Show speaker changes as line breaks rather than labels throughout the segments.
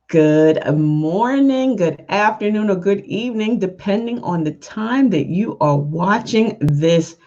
Good morning, good afternoon, or good evening, depending on the time that you are watching this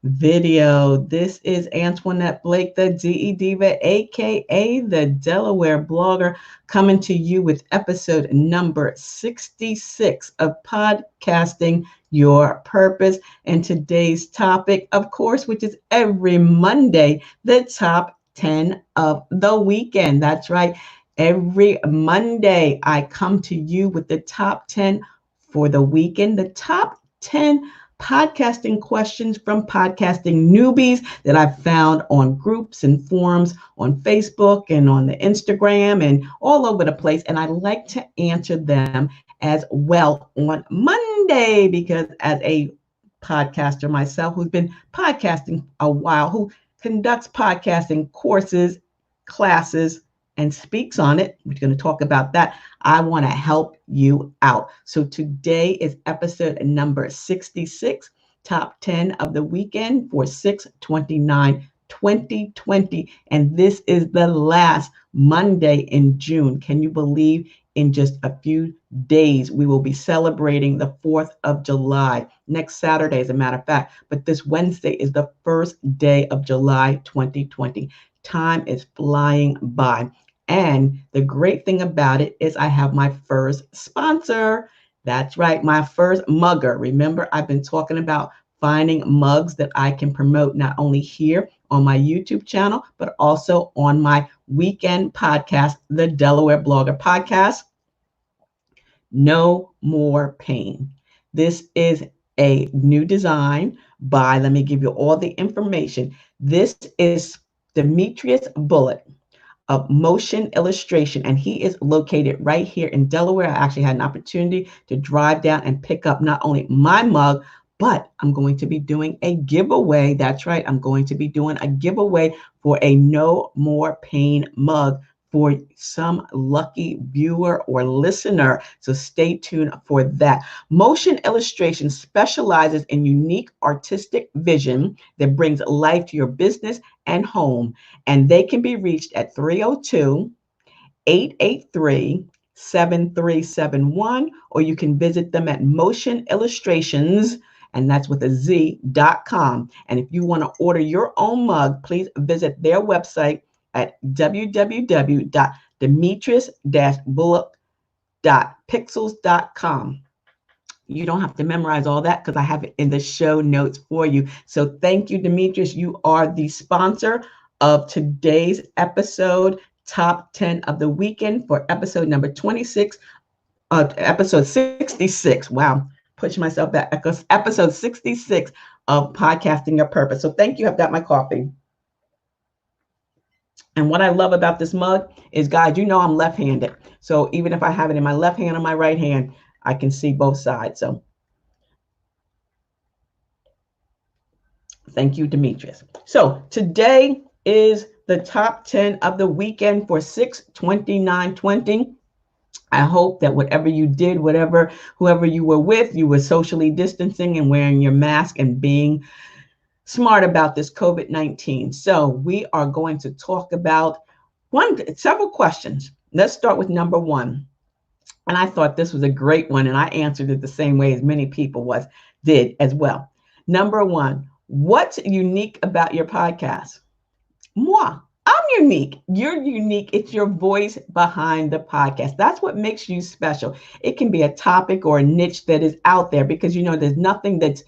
video. This is Antoinette Blake, the DE Diva, aka the Delaware blogger, coming to you with episode number 66 of Podcasting Your Purpose. And today's topic, of course, which is every Monday, the top 10 of the weekend. That's right. Every Monday, I come to you with the top 10 for the weekend, the top 10 podcasting questions from podcasting newbies that I've found on groups and forums on Facebook and on the Instagram and all over the place. And I like to answer them as well on Monday because as a podcaster myself who's been podcasting a while, who conducts podcasting courses, classes, and speaks on it. We're going to talk about that. I want to help you out. So today is episode number 66, top 10 of the weekend for 6/29/2020. And this is the last Monday in June. Can you believe in just a few days we will be celebrating the 4th of July? Next Saturday, as a matter of fact. But this Wednesday is the first day of July 2020. Time is flying by. And the great thing about it is I have my first sponsor. That's right, my first mugger. Remember, I've been talking about finding mugs that I can promote not only here on my YouTube channel, but also on my weekend podcast, the Delaware Blogger Podcast. No More Pain. This is a new design by, let me give you all the information. This is Demetrius Bullitt of Motion Illustration, and he is located right here in Delaware. I actually had an opportunity to drive down and pick up not only my mug, but I'm going to be doing a giveaway. That's right, I'm going to be doing a giveaway for a No More Pain mug for some lucky viewer or listener. So stay tuned for that. Motion Illustration specializes in unique artistic vision that brings life to your business and home. And they can be reached at 302-883-7371, or you can visit them at Motion Illustrations, and that's with a Z.com. And if you want to order your own mug, please visit their website at www.demetrius-bullock.pixels.com. You don't have to memorize all that because I have it in the show notes for you. So thank you, Demetrius. You are the sponsor of today's episode, top 10 of the weekend for episode number 26, episode 66. Wow, pushing myself back. Episode 66 of Podcasting Your Purpose. So thank you. I've got my coffee. And what I love about this mug is, guys, you know I'm left-handed. So even if I have it in my left hand or my right hand, I can see both sides. So thank you, Demetrius. So today is the top 10 of the weekend for 6/29/20. I hope that whatever you did, whoever you were with, you were socially distancing and wearing your mask and being smart about this COVID-19. So we are going to talk about several questions. Let's start with number one. And I thought this was a great one, and I answered it the same way as many people did as well. Number one, what's unique about your podcast? Moi. I'm unique. You're unique. It's your voice behind the podcast. That's what makes you special. It can be a topic or a niche that is out there because, there's nothing that's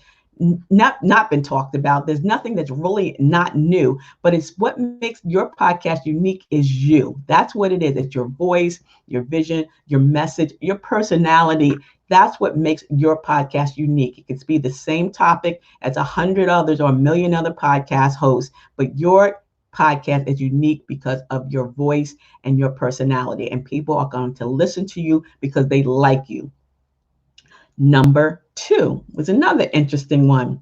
not been talked about. There's nothing that's really not new, but it's what makes your podcast unique is you. That's what it is. It's your voice, your vision, your message, your personality. That's what makes your podcast unique. It could be the same topic as 100 others or a million other podcast hosts, but your podcast is unique because of your voice and your personality, and people are going to listen to you because they like you. Number two was another interesting one.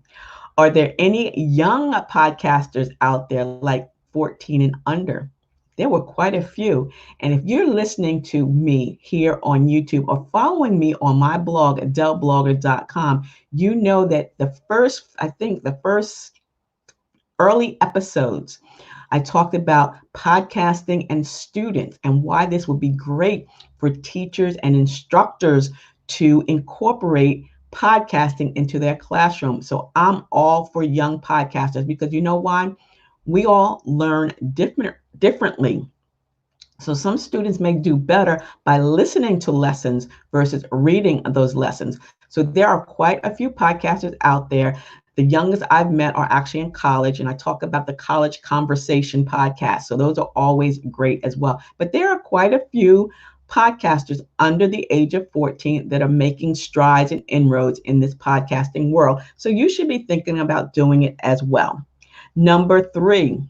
Are there any young podcasters out there like 14 and under? There were quite a few. And if you're listening to me here on YouTube or following me on my blog at delblogger.com, you know that the first early episodes, I talked about podcasting and students and why this would be great for teachers and instructors to incorporate podcasting into their classroom. So I'm all for young podcasters because you know why? We all learn differently. So some students may do better by listening to lessons versus reading those lessons. So there are quite a few podcasters out there. The youngest I've met are actually in college, and I talk about the college conversation podcast. So those are always great as well. But there are quite a few podcasters under the age of 14 that are making strides and inroads in this podcasting world. So you should be thinking about doing it as well. Number 3.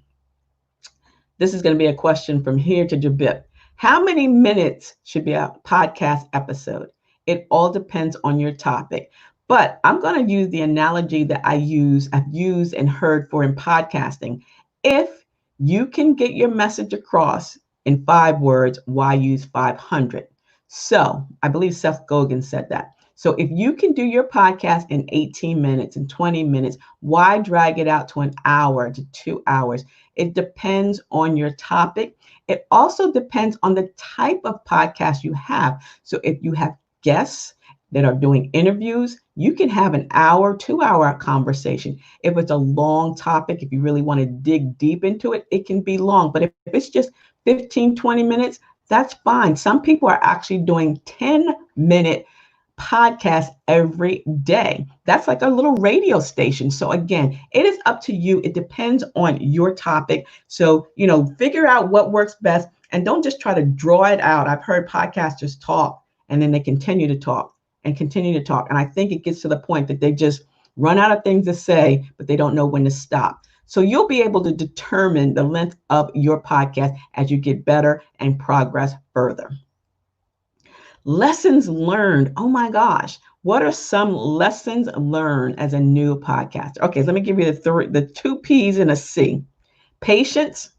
This is going to be a question from here to Jabip. How many minutes should be a podcast episode? It all depends on your topic. But I'm going to use the analogy that I've used and heard for in podcasting. If you can get your message across in 5 words, why use 500? So I believe Seth Godin said that. So if you can do your podcast in 18 minutes and 20 minutes, why drag it out to an hour to 2 hours? It depends on your topic. It also depends on the type of podcast you have. So if you have guests that are doing interviews, you can have an hour, 2-hour conversation. If it's a long topic, if you really want to dig deep into it, it can be long. But if it's just 15, 20 minutes, that's fine. Some people are actually doing 10-minute podcast every day. That's like a little radio station. So again, it is up to you. It depends on your topic. So, figure out what works best and don't just try to draw it out. I've heard podcasters talk and then they continue to talk and continue to talk. And I think it gets to the point that they just run out of things to say, but they don't know when to stop. So you'll be able to determine the length of your podcast as you get better and progress further. Lessons learned. Oh my gosh. What are some lessons learned as a new podcaster? Okay, so let me give you the 2 P's and a C. Patience,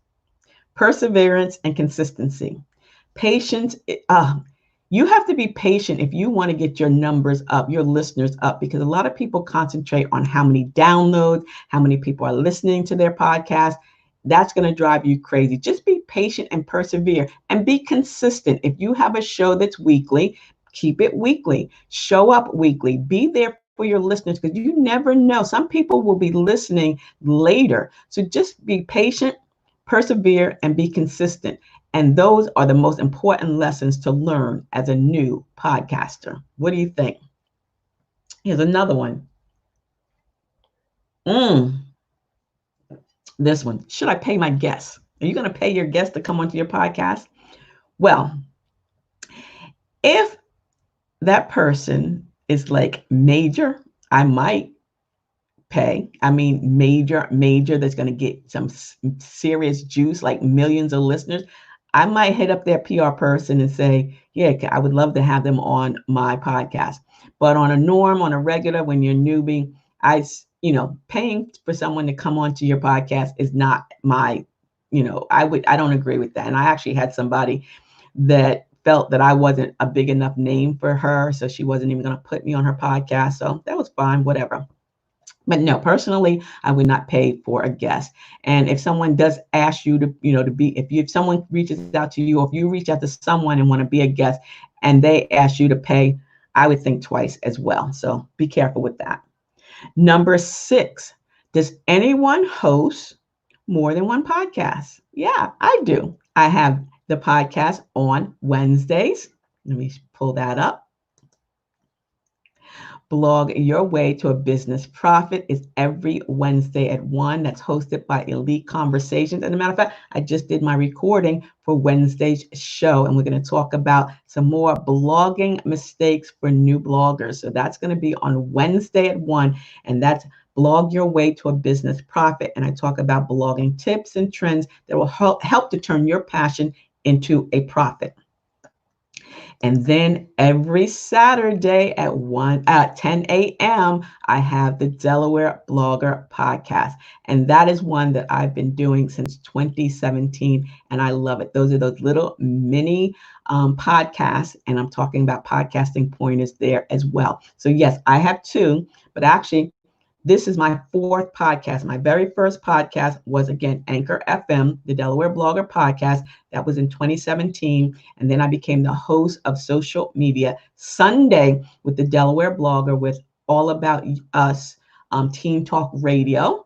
perseverance, and consistency. Patience, you have to be patient if you want to get your numbers up, your listeners up, because a lot of people concentrate on how many downloads, how many people are listening to their podcast. That's going to drive you crazy. Just be patient and persevere and be consistent. If you have a show that's weekly, keep it weekly. Show up weekly. Be there for your listeners because you never know. Some people will be listening later. So just be patient, persevere, and be consistent. And those are the most important lessons to learn as a new podcaster. What do you think? Here's another one. This one. Should I pay my guests? Are you going to pay your guests to come onto your podcast? Well, if that person is like major, I might pay. I mean, major that's going to get some serious juice, like millions of listeners. I might hit up their PR person and say, yeah, I would love to have them on my podcast. But on a regular, when you're newbie, paying for someone to come onto your podcast is not my, I don't agree with that. And I actually had somebody that felt that I wasn't a big enough name for her. So she wasn't even going to put me on her podcast. So that was fine, whatever. But no, personally, I would not pay for a guest. And if someone does ask you to, if someone reaches out to you, or if you reach out to someone and want to be a guest and they ask you to pay, I would think twice as well. So be careful with that. Number 6, does anyone host more than one podcast? Yeah, I do. I have the podcast on Wednesdays. Let me pull that up. Blog Your Way to a Business Profit is every Wednesday at 1. That's hosted by Elite Conversations. And as a matter of fact, I just did my recording for Wednesday's show, and we're going to talk about some more blogging mistakes for new bloggers. So that's going to be on Wednesday at 1, and that's Blog Your Way to a Business Profit. And I talk about blogging tips and trends that will help to turn your passion into a profit. And then every Saturday at 10 a.m., I have the Delaware Blogger Podcast. And that is one that I've been doing since 2017. And I love it. Those are those little mini podcasts. And I'm talking about podcasting pointers there as well. So yes, I have 2, but actually This is my fourth podcast. My very first podcast was, again, Anchor FM, the Delaware Blogger Podcast. That was in 2017. And then I became the host of Social Media Sunday with the Delaware Blogger, with All About Us, Teen Talk Radio.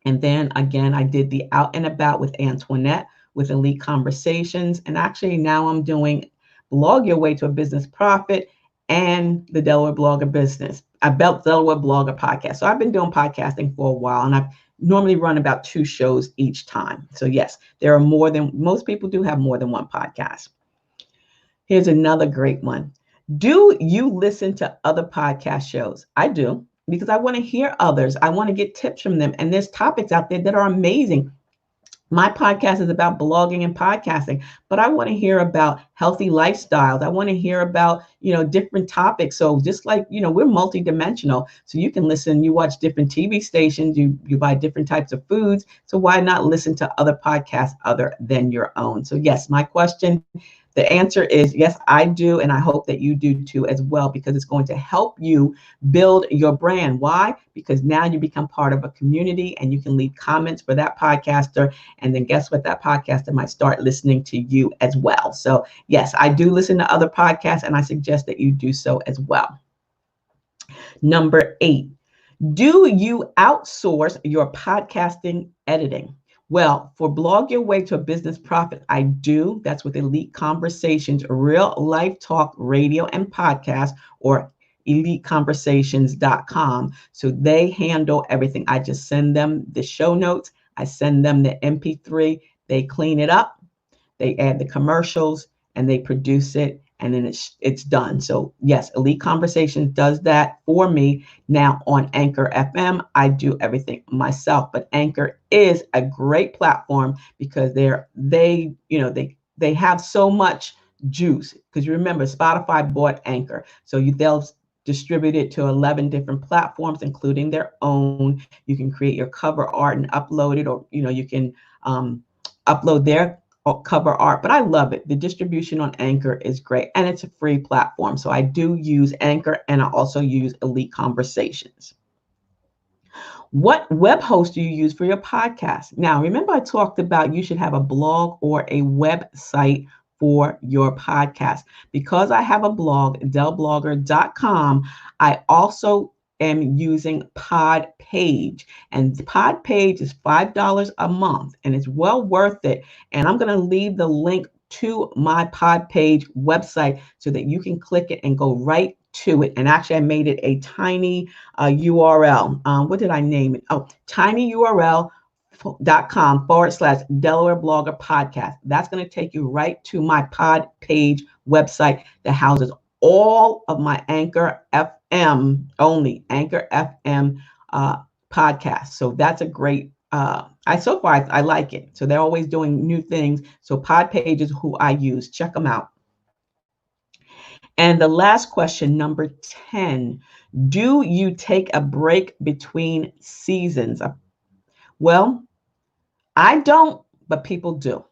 And then again, I did the Out and About with Antoinette with Elite Conversations. And actually now I'm doing Blog Your Way to a Business Profit and the Delaware Blogger Business. I built Delaware Blogger Podcast. So I've been doing podcasting for a while, and I've normally run about 2 shows each time. So yes, there are most people do have more than one podcast. Here's another great one. Do you listen to other podcast shows? I do, because I want to hear others. I want to get tips from them. And there's topics out there that are amazing. My podcast is about blogging and podcasting, but I want to hear about healthy lifestyles. I want to hear about, different topics. So just like, we're multidimensional. So you can listen, you watch different TV stations, you buy different types of foods. So why not listen to other podcasts other than your own? So yes, the answer is yes, I do. And I hope that you do too as well, because it's going to help you build your brand. Why? Because now you become part of a community and you can leave comments for that podcaster. And then guess what? That podcaster might start listening to you as well. So yes, I do listen to other podcasts, and I suggest that you do so as well. Number 8, do you outsource your podcasting editing? Well, for Blog Your Way to a Business Profit, I do. That's with Elite Conversations, real life talk, radio, and podcast, or eliteconversations.com. So they handle everything. I just send them the show notes. I send them the MP3. They clean it up. They add the commercials, and they produce it, and then it's done. So yes, Elite Conversations does that for me. Now on Anchor FM, I do everything myself, but Anchor is a great platform because they have so much juice, because you remember Spotify bought Anchor. So they'll distribute it to 11 different platforms, including their own. You can create your cover art and upload it, or you can upload their cover art, but I love it. The distribution on Anchor is great, and it's a free platform. So I do use Anchor, and I also use Elite Conversations. What web host do you use for your podcast? Now, remember I talked about you should have a blog or a website for your podcast. Because I have a blog, delblogger.com, I also am using Podpage, and Podpage is $5 a month, and it's well worth it. And I'm going to leave the link to my Podpage website so that you can click it and go right to it. And actually, I made it a tiny URL. What did I name it? Oh, tinyurl.com/Delaware Blogger Podcast. That's going to take you right to my Podpage website that houses all of my Anchor FM podcasts. So that's a great, I like it. So they're always doing new things. So Podpage is who I use. Check them out. And the last question, number 10, do you take a break between seasons? Well, I don't, but people do.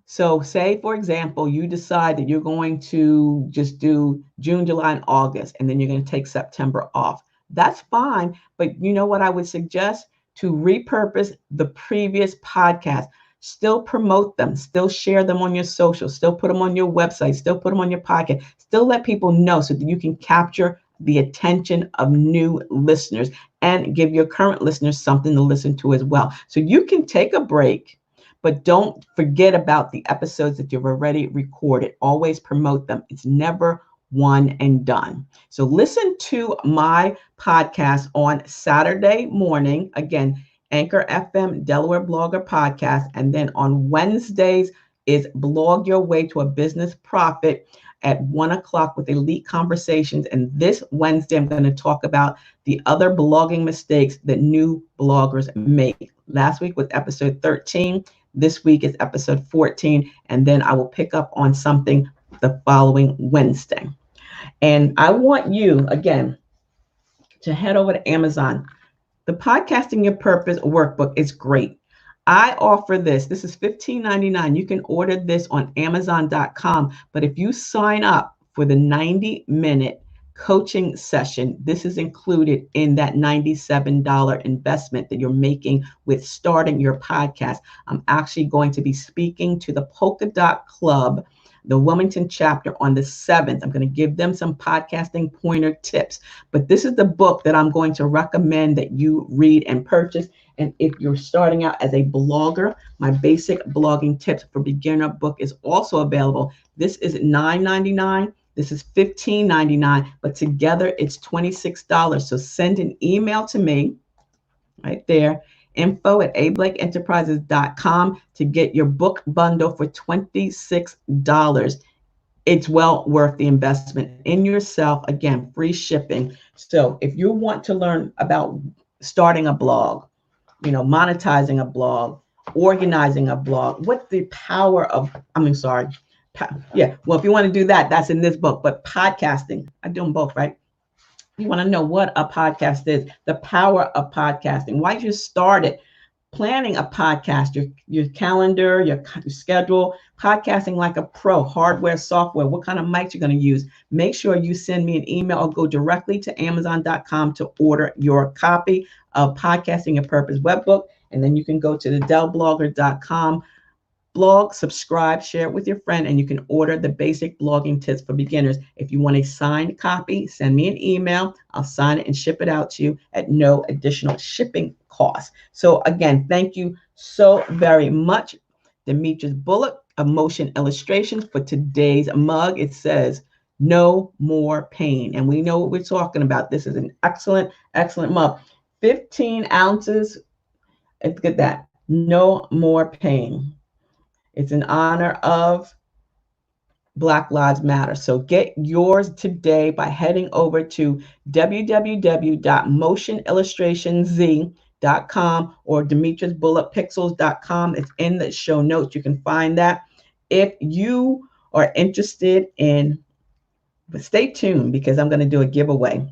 So say, for example, you decide that you're going to just do June, July, and August, and then you're going to take September off. That's fine. But you know what I would suggest? To repurpose the previous podcast. Still promote them, still share them on your social, still put them on your website, still put them on your podcast, still let people know so that you can capture the attention of new listeners and give your current listeners something to listen to as well. So you can take a break, but don't forget about the episodes that you've already recorded. Always promote them. It's never one and done. So listen to my podcast on Saturday morning. Again, Anchor FM Delaware Blogger Podcast. And then on Wednesdays is Blog Your Way to a Business Profit at 1:00 with Elite Conversations. And this Wednesday, I'm going to talk about the other blogging mistakes that new bloggers make. Last week was episode 13. This week is episode 14. And then I will pick up on something the following Wednesday. And I want you, again, to head over to Amazon. The Podcasting Your Purpose workbook is great. I offer this. This is $15.99. You can order this on Amazon.com. But if you sign up for the 90-minute coaching session. This is included in that $97 investment that you're making with starting your podcast. I'm actually going to be speaking to the Polka Dot Club, the Wilmington chapter, on the 7th. I'm going to give them some podcasting pointer tips. But this is the book that I'm going to recommend that you read and purchase. And if you're starting out as a blogger, my basic blogging tips for beginner book is also available. This is $9.99. This is $15.99, but together it's $26. So send an email to me right there, info@ablakeenterprises.com, to get your book bundle for $26. It's well worth the investment in yourself. Again, free shipping. So if you want to learn about starting a blog, monetizing a blog, organizing a blog, what the power of, well, if you want to do that, that's in this book. But podcasting, I do them both, right? You want to know what a podcast is, the power of podcasting, why you started planning a podcast, your calendar, your schedule, podcasting like a pro, hardware, software, what kind of mics you're going to use. Make sure you send me an email or go directly to Amazon.com to order your copy of Podcasting Your Purpose webbook. And then you can go to the DellBlogger.com blog, subscribe, share it with your friend, and you can order the basic blogging tips for beginners. If you want a signed copy, send me an email. I'll sign it and ship it out to you at no additional shipping cost. So again, thank you so very much. Demetrius Bullock of Motion Illustrations. For today's mug, it says, "No more pain." And we know what we're talking about. This is an excellent, excellent mug. 15 ounces. Look at that. No more pain. It's in honor of Black Lives Matter. So get yours today by heading over to www.motionillustrationz.com or DemetriusBullockPixels.com. It's in the show notes. You can find that. If you are interested in, but stay tuned because I'm going to do a giveaway.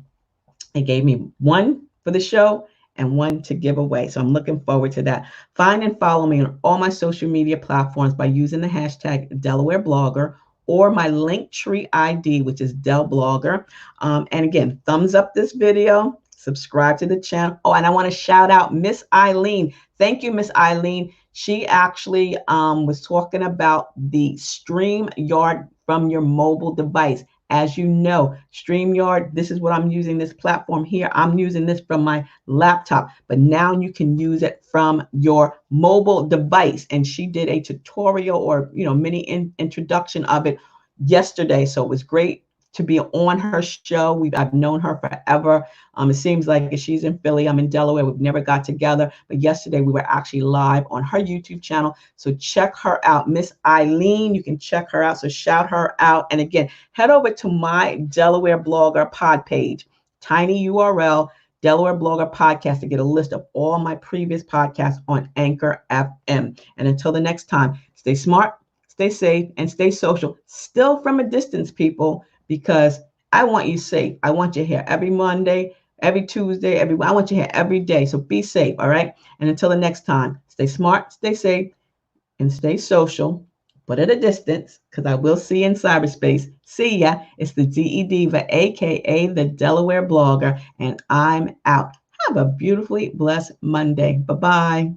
They gave me one for the show and one to give away. So I'm looking forward to that. Find and follow me on all my social media platforms by using the hashtag Delaware Blogger or my Linktree ID, which is Del Blogger. And again, thumbs up this video, subscribe to the channel. Oh, and I want to shout out Miss Eileen. Thank you, Miss Eileen. She actually was talking about the StreamYard from your mobile device. As you know, StreamYard, this is what I'm using, this platform here. I'm using this from my laptop, but now you can use it from your mobile device. And she did a tutorial or, mini introduction of it yesterday. So it was great to be on her show. I've known her forever. It seems like she's in Philly. I'm in Delaware. We've never got together, but yesterday we were actually live on her YouTube channel. So check her out. Miss Eileen, you can check her out. So shout her out. And again, head over to my Delaware Blogger pod page, tiny URL, Delaware Blogger Podcast, to get a list of all my previous podcasts on Anchor FM. And until the next time, stay smart, stay safe, and stay social. Still from a distance, people, because I want you safe. I want you here every Monday, every Tuesday, I want you here every day. So be safe, all right? And until the next time, stay smart, stay safe, and stay social, but at a distance, because I will see you in cyberspace. See ya. It's the DE Diva, a.k.a. the Delaware Blogger, and I'm out. Have a beautifully blessed Monday. Bye-bye.